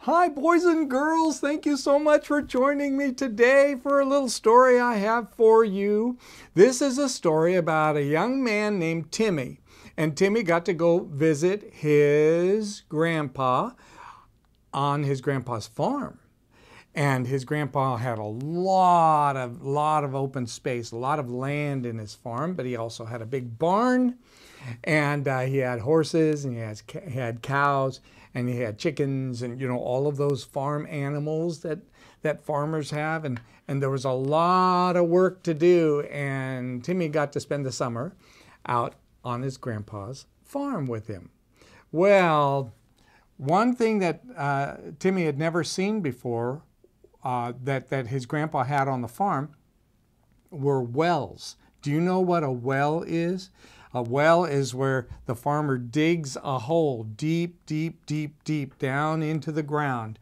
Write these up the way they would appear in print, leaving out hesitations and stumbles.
Hi, boys and girls. Thank you so much for joining me today for a little story I have for you. This is a story about a young man named Timmy. And Timmy got to go visit his grandpa on his grandpa's farm. And his grandpa had a lot of open space, a lot of land in his farm, but he also had a big barn, and he had horses, and he had cows, and he had chickens, and all of those farm animals that farmers have, and there was a lot of work to do, and Timmy got to spend the summer out on his grandpa's farm with him. Well, one thing that Timmy had never seen before that his grandpa had on the farm were wells. Do you know what a well is? A well is where the farmer digs a hole deep down into the ground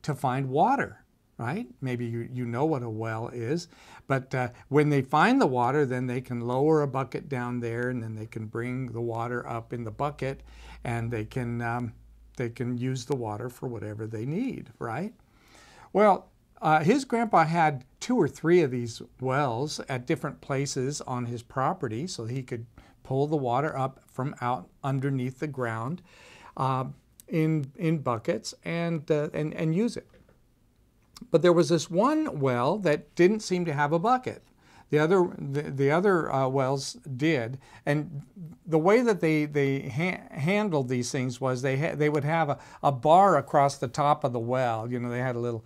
to find water, right? Maybe you know what a well is, but when they find the water, then they can lower a bucket down there, and then they can bring the water up in the bucket, and they can use the water for whatever they need, right? Well, his grandpa had 2 or 3 of these wells at different places on his property, so he could pull the water up from out underneath the ground in buckets and use it. But there was this one well that didn't seem to have a bucket. The other wells did, and the way that they handled these things was they would have a bar across the top of the well. They had a little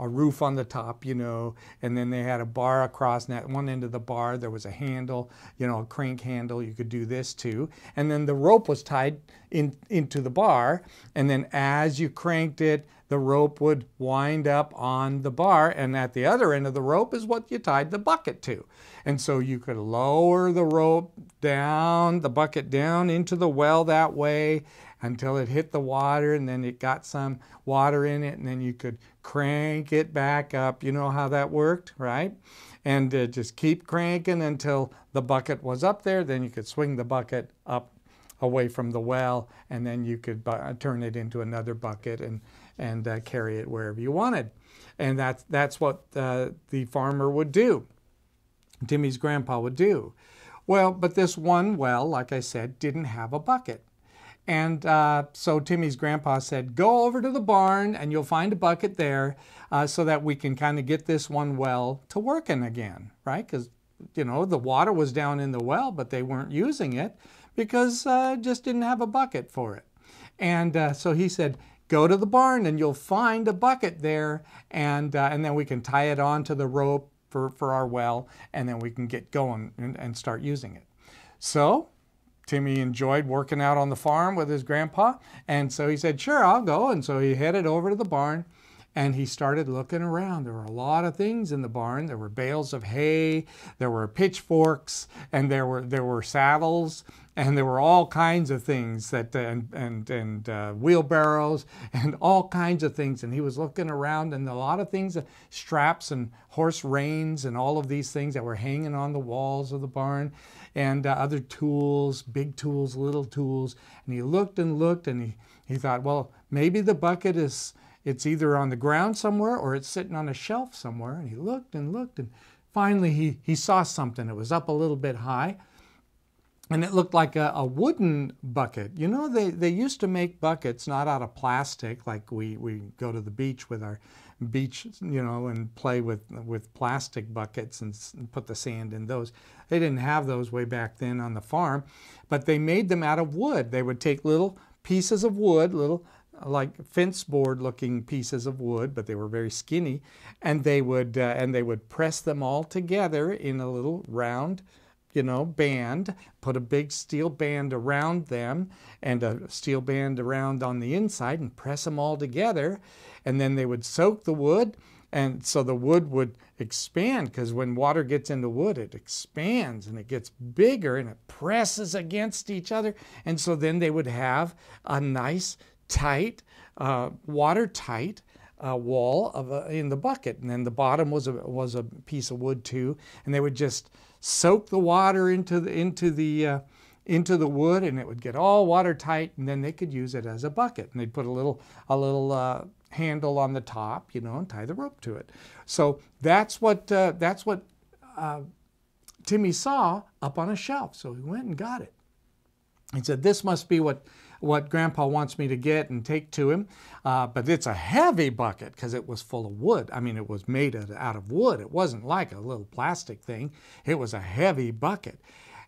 a roof on the top, and then they had a bar across, and at one end of the bar there was a handle, a crank handle. You could do this too, and then the rope was tied into the bar, and then as you cranked it, the rope would wind up on the bar, and at the other end of the rope is what you tied the bucket to. And so you could lower the rope down, the bucket down into the well that way until it hit the water, and then it got some water in it, and then you could crank it back up. You know how that worked, right? And just keep cranking until the bucket was up there. Then you could swing the bucket up away from the well, and then you could turn it into another bucket and carry it wherever you wanted. And that's what the farmer would do. Timmy's grandpa would do. Well, but this one well, like I said, didn't have a bucket. And so Timmy's grandpa said, go over to the barn and you'll find a bucket there so that we can kind of get this one well to working again, right? Because, the water was down in the well, but they weren't using it because just didn't have a bucket for it. And so he said, go to the barn and you'll find a bucket there, and then we can tie it onto the rope for our well, and then we can get going and start using it. So Timmy enjoyed working out on the farm with his grandpa, and so he said, sure, I'll go. And so he headed over to the barn, and he started looking around. There were a lot of things in the barn. There were bales of hay, there were pitchforks, and there were saddles, and there were all kinds of things and wheelbarrows and all kinds of things. And he was looking around, and a lot of things, straps and horse reins and all of these things that were hanging on the walls of the barn, and other tools, big tools, little tools. And he looked and looked, and he thought, well, maybe the bucket it's either on the ground somewhere or it's sitting on a shelf somewhere. And he looked and looked, and finally he saw something. It was up a little bit high, and it looked like a wooden bucket. They used to make buckets not out of plastic, like we go to the beach with our beach, and play with plastic buckets and put the sand in those. They didn't have those way back then on the farm, but they made them out of wood. They would take little pieces of wood, little like fence board looking pieces of wood, but they were very skinny, and they would press them all together in a little round band, put a big steel band around them and a steel band around on the inside, and press them all together. And then they would soak the wood, and so the wood would expand, because when water gets into wood, it expands and it gets bigger and it presses against each other. And so then they would have a nice tight, watertight wall in the bucket, and then the bottom was a piece of wood too, and they would just soak the water into the into the wood, and it would get all watertight, and then they could use it as a bucket. And they'd put a little handle on the top, you know, and tie the rope to it. So that's what Timmy saw up on a shelf. So he went and got it. He said, "This must be what Grandpa wants me to get and take to him." But it's a heavy bucket because it was full of wood. I mean, it was made out of wood. It wasn't like a little plastic thing. It was a heavy bucket.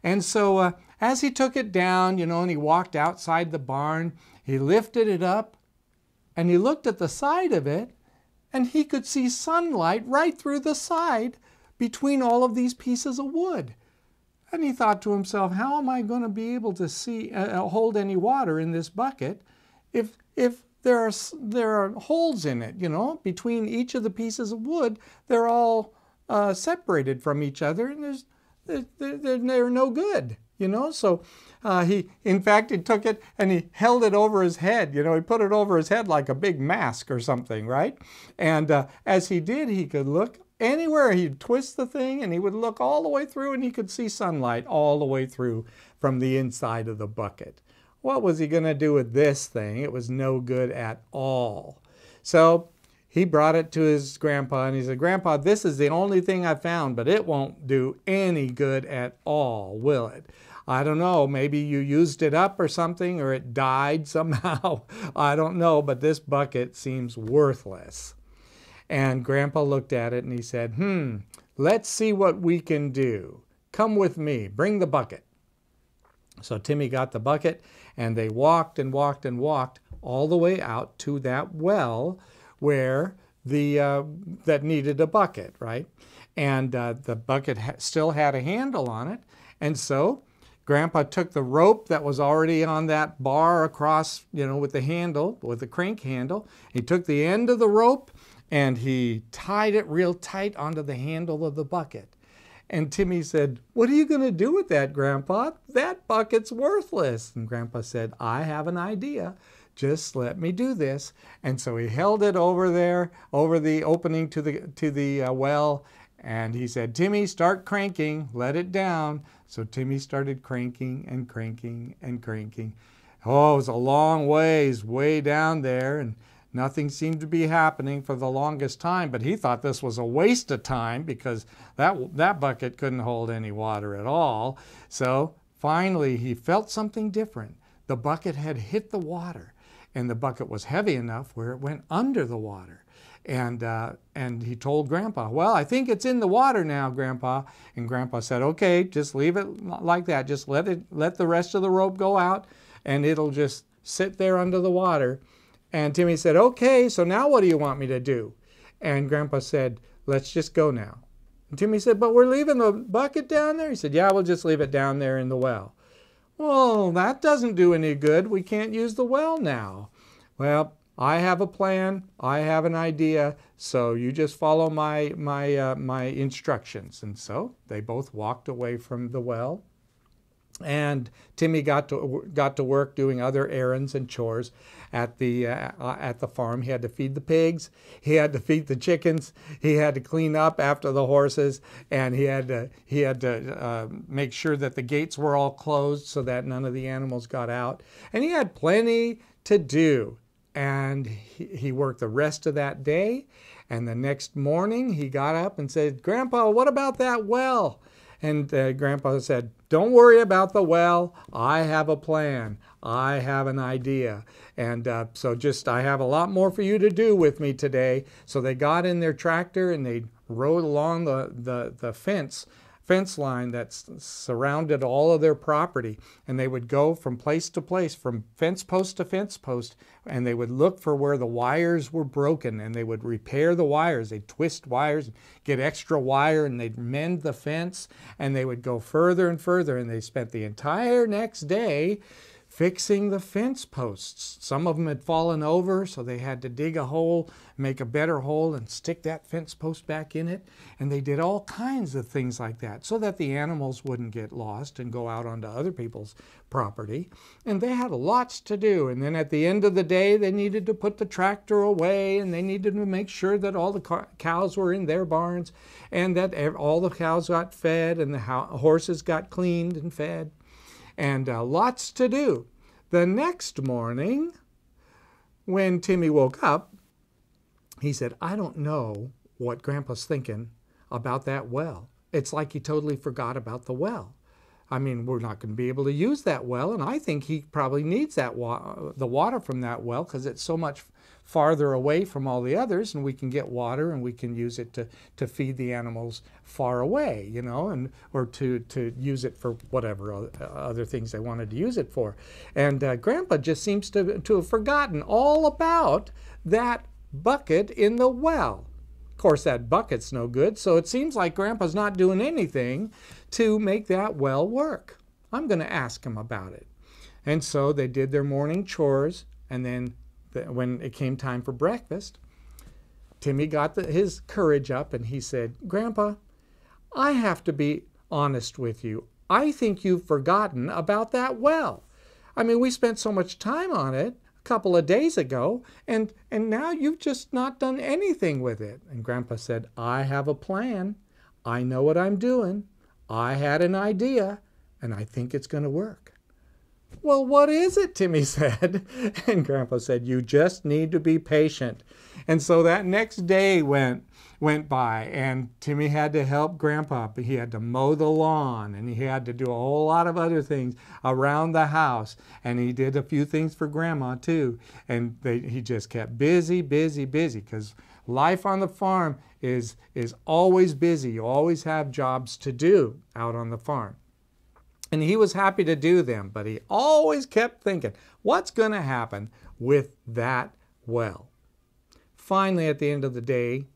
And so as he took it down, you know, and he walked outside the barn, he lifted it up and he looked at the side of it, and he could see sunlight right through the side between all of these pieces of wood. And he thought to himself, how am I going to be able to see hold any water in this bucket if there are holes in it, you know, between each of the pieces of wood? They're all separated from each other, and they're no good, you know. So he took it and he held it over his head, you know. He put it over his head like a big mask or something, right? And as he did, he could look anywhere. He'd twist the thing and he would look all the way through, and he could see sunlight all the way through from the inside of the bucket. What was he going to do with this thing? It was no good at all. So he brought it to his grandpa and he said, "Grandpa, this is the only thing I found, but it won't do any good at all, will it? I don't know, maybe you used it up or something, or it died somehow. I don't know, but this bucket seems worthless." And Grandpa looked at it and he said, "Let's see what we can do. Come with me, bring the bucket." So Timmy got the bucket, and they walked and walked and walked all the way out to that well where that needed a bucket, right? And the bucket still had a handle on it. And so Grandpa took the rope that was already on that bar across, you know, with the handle, with the crank handle. He took the end of the rope and he tied it real tight onto the handle of the bucket. And Timmy said, "What are you going to do with that, Grandpa? That bucket's worthless." And Grandpa said, "I have an idea. Just let me do this." And so he held it over there, over the opening to the well, and he said, "Timmy, start cranking. Let it down." So Timmy started cranking and cranking and cranking. Oh, it was a long ways, way down there, and nothing seemed to be happening for the longest time, but he thought this was a waste of time because that bucket couldn't hold any water at all. So finally he felt something different. The bucket had hit the water, and the bucket was heavy enough where it went under the water. And he told Grandpa, "Well, I think it's in the water now, Grandpa." And Grandpa said, "Okay, just leave it like that. Just let the rest of the rope go out, and it'll just sit there under the water." And Timmy said, "Okay, so now what do you want me to do?" And Grandpa said, "Let's just go now." And Timmy said, "But we're leaving the bucket down there." He said, "Yeah, we'll just leave it down there in the well." "Well, that doesn't do any good. We can't use the well now." "Well, I have a plan. I have an idea. So you just follow my instructions." And so they both walked away from the well. And Timmy got to work doing other errands and chores at the farm. He had to feed the pigs, he had to feed the chickens, he had to clean up after the horses, and he had to make sure that the gates were all closed so that none of the animals got out. And he had plenty to do. And he worked the rest of that day. And the next morning he got up and said, "Grandpa, what about that well?" And Grandpa said, "Don't worry about the well. I have a plan. I have an idea. And so I have a lot more for you to do with me today." So they got in their tractor and they rode along the fence line that surrounded all of their property. And they would go from place to place, from fence post to fence post, and they would look for where the wires were broken, and they would repair the wires. They'd twist wires, get extra wire, and they'd mend the fence, and they would go further and further, and they spent the entire next day fixing the fence posts. Some of them had fallen over, so they had to dig a hole, make a better hole, and stick that fence post back in it. And they did all kinds of things like that so that the animals wouldn't get lost and go out onto other people's property. And they had lots to do. And then at the end of the day, they needed to put the tractor away, and they needed to make sure that all the cows were in their barns, and that all the cows got fed, and the horses got cleaned and fed. and lots to do. The next morning, when Timmy woke up, he said, I don't know what Grandpa's thinking about that well. It's like he totally forgot about the well. I mean, we're not going to be able to use that well, and I think he probably needs that the water from that well because it's so much farther away from all the others, and we can get water and we can use it to feed the animals far away, you know, and or to use it for whatever other things they wanted to use it for. And Grandpa just seems to have forgotten all about that bucket in the well. Of course, that bucket's no good, so it seems like Grandpa's not doing anything to make that well work. I'm going to ask him about it. And so they did their morning chores, and then when it came time for breakfast, Timmy got his courage up and he said, Grandpa, I have to be honest with you. I think you've forgotten about that well. I mean, we spent so much time on it a couple of days ago, and now you've just not done anything with it. And Grandpa said, I have a plan. I know what I'm doing. I had an idea, and I think it's going to work. Well, what is it? Timmy said. And Grandpa said, you just need to be patient. And so that next day went by, and Timmy had to help Grandpa. He had to mow the lawn, and he had to do a whole lot of other things around the house. And he did a few things for Grandma too. And he just kept busy, busy, busy, because life on the farm is always busy. You always have jobs to do out on the farm. And he was happy to do them, but he always kept thinking, what's going to happen with that well? Finally, at the end of the day,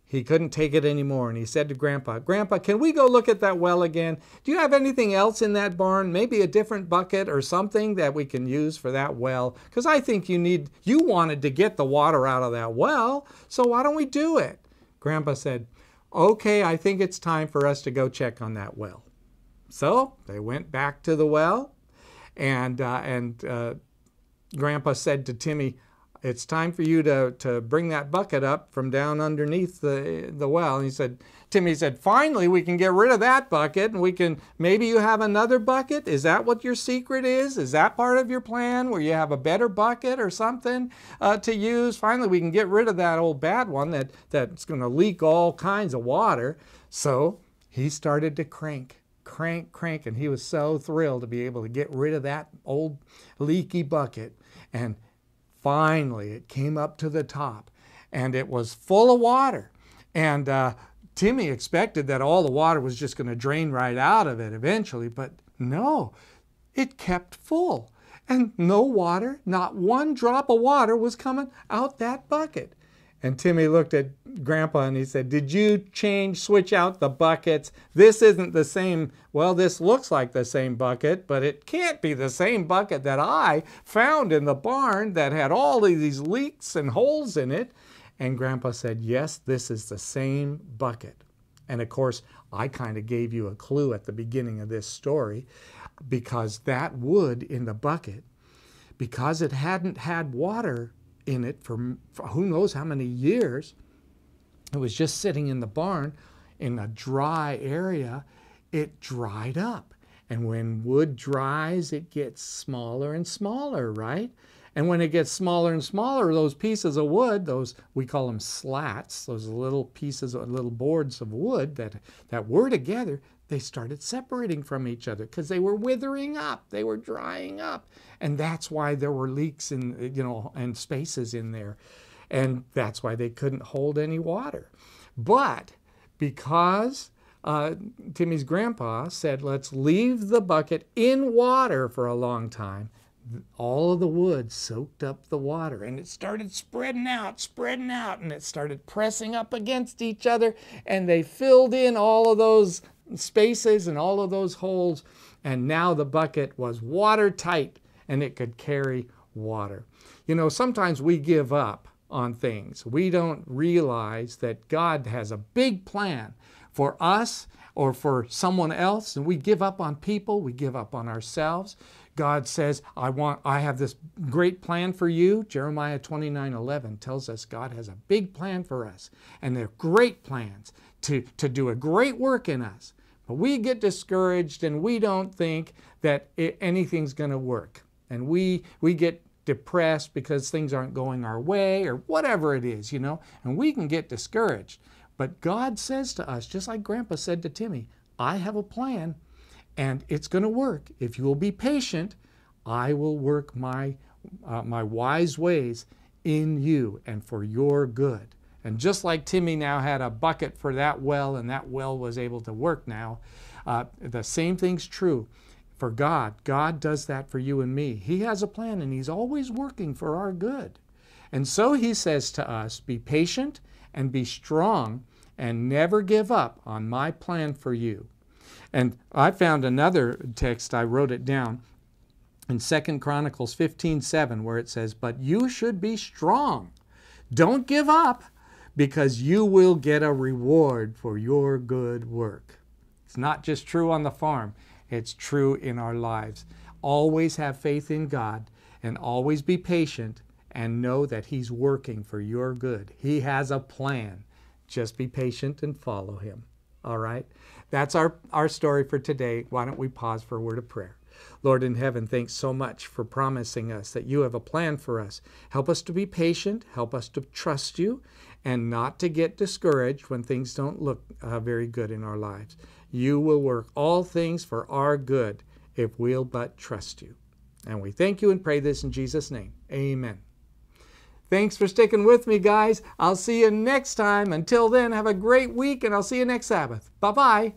he couldn't take it anymore, and he said to Grandpa, Grandpa, can we go look at that well again? Do you have anything else in that barn? Maybe a different bucket or something that we can use for that well? Because I think you wanted to get the water out of that well, so why don't we do it? Grandpa said, okay, I think it's time for us to go check on that well. So they went back to the well, and Grandpa said to Timmy, it's time for you to bring that bucket up from down underneath the well. And Timmy said, finally we can get rid of that bucket, and maybe you have another bucket? Is that what your secret is? Is that part of your plan, where you have a better bucket or something to use? Finally we can get rid of that old bad one that's going to leak all kinds of water. So he started to crank, and he was so thrilled to be able to get rid of that old leaky bucket. And finally it came up to the top, and it was full of water. And Timmy expected that all the water was just going to drain right out of it eventually, but no, it kept full. And no water, not one drop of water was coming out that bucket. And Timmy looked at Grandpa and he said, did you switch out the buckets? This isn't the same. Well, this looks like the same bucket, but it can't be the same bucket that I found in the barn that had all of these leaks and holes in it. And Grandpa said, yes, this is the same bucket. And of course, I kind of gave you a clue at the beginning of this story, because that wood in the bucket, because it hadn't had water in it for who knows how many years, it was just sitting in the barn in a dry area, it dried up. And when wood dries, it gets smaller and smaller, right? And when it gets smaller and smaller, those pieces of wood, we call them slats, those little pieces, little boards of wood that were together, they started separating from each other because they were withering up, they were drying up. And that's why there were leaks and spaces in there. And that's why they couldn't hold any water. But because Timmy's grandpa said, let's leave the bucket in water for a long time, all of the wood soaked up the water, and it started spreading out, and it started pressing up against each other, and they filled in all of those spaces and all of those holes, and now the bucket was watertight and it could carry water. You know, sometimes we give up on things. We don't realize that God has a big plan for us or for someone else, and we give up on people, we give up on ourselves. God says, I have this great plan for you. Jeremiah 29:11 tells us God has a big plan for us, and they're great plans to do a great work in us. But we get discouraged and we don't think that anything's going to work. And we get depressed because things aren't going our way or whatever it is, you know, and we can get discouraged. But God says to us, just like Grandpa said to Timmy, I have a plan and it's going to work. If you will be patient, I will work my wise ways in you and for your good. And just like Timmy now had a bucket for that well and that well was able to work now, the same thing's true for God. God does that for you and me. He has a plan and He's always working for our good. And so He says to us, be patient and be strong and never give up on my plan for you. And I found another text, I wrote it down, in 2 Chronicles 15:7, where it says, but you should be strong. Don't give up, because you will get a reward for your good work. It's not just true on the farm, it's true in our lives. Always have faith in God and always be patient and know that He's working for your good. He has a plan. Just be patient and follow Him. All right? That's our story for today. Why don't we pause for a word of prayer? Lord in heaven, thanks so much for promising us that you have a plan for us. Help us to be patient. Help us to trust you and not to get discouraged when things don't look very good in our lives. You will work all things for our good if we'll but trust you. And we thank you and pray this in Jesus' name. Amen. Thanks for sticking with me, guys. I'll see you next time. Until then, have a great week, and I'll see you next Sabbath. Bye-bye.